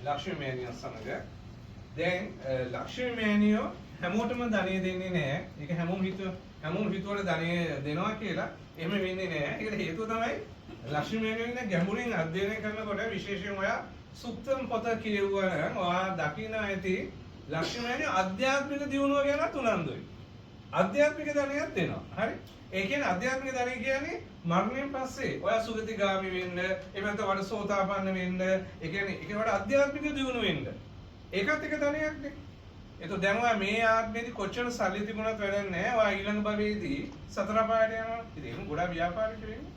ලක්ෂ්මී මෑණියෝ සමග. දැන් ලක්ෂ්මී මෑණියෝ හැමෝටම ධනෙ දෙන්නේ නැහැ. ඒක හැමෝම හිතුවට ධනෙ දෙනවා කියලා එහෙම වෙන්නේ නැහැ. ඒකට හේතුව තමයි ලක්ෂ්මී මෑණියෝ ඉන්න ගැඹුරින් අධ්‍යයනය කරනකොට විශේෂයෙන් ඔයා සුත්තම් පොත කියවුවා නම් ඔයා දකින්න ඇති ලක්ෂ්මී මෑණියෝ ආධ්‍යාත්මික දියුණුව ගැන උනන්දුයි. ආධ්‍යාත්මික ධනයක් දෙනවා. හරි? ඒ කියන්නේ ආධ්‍යාත්මික ධනය කියන්නේ මරණයෙන් පස්සේ ඔයා සුගතිගාමි වෙන්න, එහෙම නැත්නම් වඩ සෝතාපන්න වෙන්න, ඒ කියන්නේ ඒක වඩා ආධ්‍යාත්මික දියුණුව වෙන්න. ඒකත් එක ධනයක් නේ. එතකොට දැන් ඔයා මේ ආත්මෙදි කොච්චර සල්ලි තිබුණත් වැඩක් නැහැ. ඔයා ඊළඟ භවයේදී සතර පායට යනවා. ඉතින් ඒක ගොඩාක් ව්‍යාපාරික වෙන්නේ.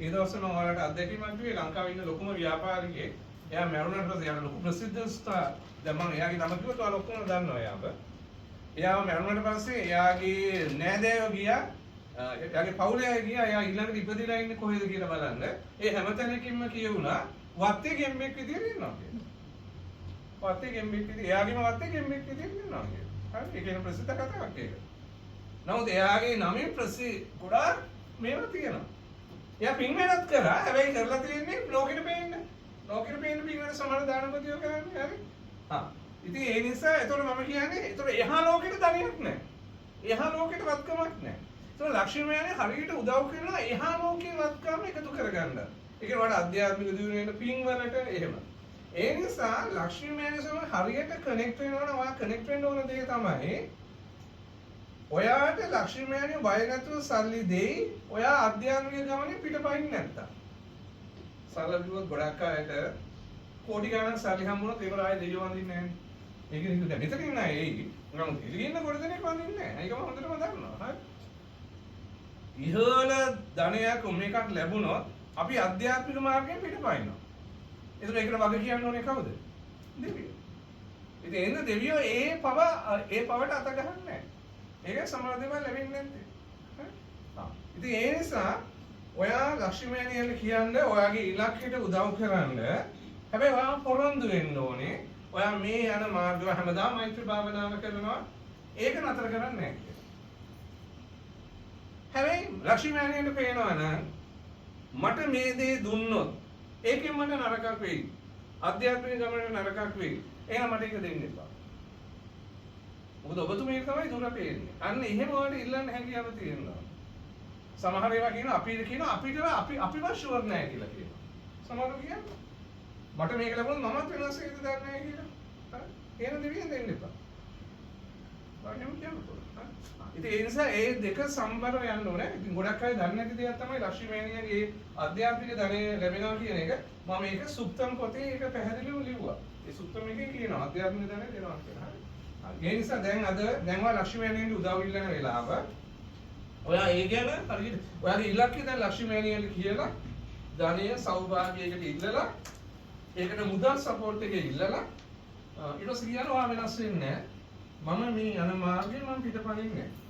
ඒ දවස්වල මම ඔයාලට අත්දැකීමක් දුවේ ලංකාවේ ඉන්න ලොකුම ව්‍යාපාරිකයෙක්. එයා මැරුණාට පස්සේ යාළුවා ලොකු ප්‍රසිද්ධ ස්ටාර්. දැන් මම එයාගේ නම කිව්වොත් ඔයාලා ඔක්කොම දන්නවා එයාව. එයාව මැරුණාට පස්සේ එයාගේ නෑදෑයෝ ගියා එයාගේ පවුලේ අය ගියා එයා ඊළඟට ඉපදිලා ඉන්නේ කොහෙද කියලා බලන්න. ඒ හැමතැනකින්ම කියුණා වත්තේ ගෙම්බෙක් විදියට ඉන්නවා කියලා. වත්තේ ගෙම්බෙක් විදියට එයාගේම වත්තේ ගෙම්බෙක් විදියට ඉන්නවා කියලා. හරි? ඒක කියන ප්‍රසිද්ධ කතාවක් ඒක. නමුත් එයාගේ නමින් ගොඩාක් මේවා තියෙනවා. එයා පින් වෙනත් කරා. හැබැයි කරලා තියෙන්නේ ලෝකෙට පේන්න. ලෝකෙට පේන්න පින් වෙන සමාන දානපතියෝ කරන්නේ. හරි? ඉතින් ඒ නිසා එතකොට මම කියන්නේ එතකොට එහා ලෝකෙට ධනියක් නැහැ. එහා ලෝකෙට වත්කමක් නැහැ. එතකොට ලක්ෂ්මී මෑණිය හරියට උදව් කරනවා එහා ලෝකේ වත්කම එකතු කරගන්න. ඒක වඩා අධ්‍යාත්මික දියුණුව වෙන පින් වලට එහෙම. ඒ නිසා ලක්ෂ්මී මෑණිය සමග හරියට කනෙක්ට් වෙනවා නම් ඔයා කනෙක්ට් වෙන්න ඕන දේ තමයි ඔයාට ලක්ෂ්මී මෑණිය බය නැතුව සල්ලි දෙයි. ඔයා අධ්‍යාත්මික ගමනේ පිටපයින් නැත්තම්. සල්ලි දුවත් ගොඩක් අයට කෝටි ගණන් සල්ලි හම්බුනොත් ඒවල ආයේ දෙවියෝ වඳින්නේ නැහැ. ඒක නිකුත් දැන් මෙතන ඉන්න අය ඒයි. මම එළියෙන්න කොට දෙනෙක් වඳින්නේ නැහැ. ඒක මම හොඳටම දන්නවා. හරි. ඉහළ ධනයක් මේකක් ලැබුණොත් අපි අධ්‍යාත්මික මාර්ගයෙන් පිටපයින්නවා. ඒතර ඒකට වග කියන්න ඕනේ කවුද? දෙවියෝ. ඉතින් එන්න දෙවියෝ ඒ පවට අත ගහන්නේ නැහැ. ඒක සමාන දේවල් ලැබෙන්නේ නැත්තේ. හරි. ඉතින් ඒ නිසා ඔයා ලක්ෂ්මී මෑණියන්ට කියන්නේ ඔයාගේ ඉලක්කයට උදව් කරන්න. හැබැයි ඔයා පොරොන්දු වෙන්න ඕනේ. ඔයා මේ යන මාර්ගය හැමදාම මෛත්‍රී භාවනාව කරනවා. ඒක නතර කරන්නේ නැහැ. හැබැයි ලක්ෂ්මී මෑණියන්ට පේනවා නම් මට මේ දේ දුන්නොත් ඒකෙන් මට නරකක් වෙයි. අධ්‍යාත්මික ගමනට නරකක් වෙයි. එහෙනම් මට ඒක දෙන්න එපා. මොකද ඔබතුමී තමයි දුර පේන්නේ. අන්න එහෙම වලට ඉල්ලන්න හැකියාව තියෙනවා. සමහර ඒවා කියනවා අපිව ෂුවර් නැහැ කියලා කියනවා. සමහරව කියන්නේ මට මේක ලැබුණොත් මමත් වෙනස් වෙයිද දන්නේ නැහැ කියලා. හරි? එහෙනම් දෙවියන් දෙන්න එපා. වගේම කියන්නකෝ. ඉතින් ඒ නිසා ඒ දෙක සම්බරව යන්න ඕනේ. ඉතින් ගොඩක් අය දන්නේ නැති දේක් තමයි ලක්ෂ්මී මෑණියන්ගේ ආධ්‍යාත්මික ධනෙ ලැබෙනවා කියන එක. මම මේක සුත්තම් පොතේ ඒක පැහැදිලිව ලිව්වා. ඒ සුත්තම් එකේ කියනවා ආධ්‍යාත්මික ධනෙ දෙනවා කියලා. හරි. ඒ නිසා දැන් ලක්ෂ්මී මෑණියන්ට උදව් ඉල්ලන වෙලාව ඔයා ඒ ගැන හරියට ඔයාගේ ඉලක්කය දැන් ලක්ෂ්මී මෑණියන්ට කියලා ධනය සෞභාග්‍යයකට ඉල්ලලා ඒකට මුදල් සපෝට් එක ඉල්ලලා ඊට පස්සේ කියනවා ඔයා වෙනස් වෙන්නේ නැහැ. මම මේ යන මාර්ගේ මම පිටපණින්නේ නැහැ.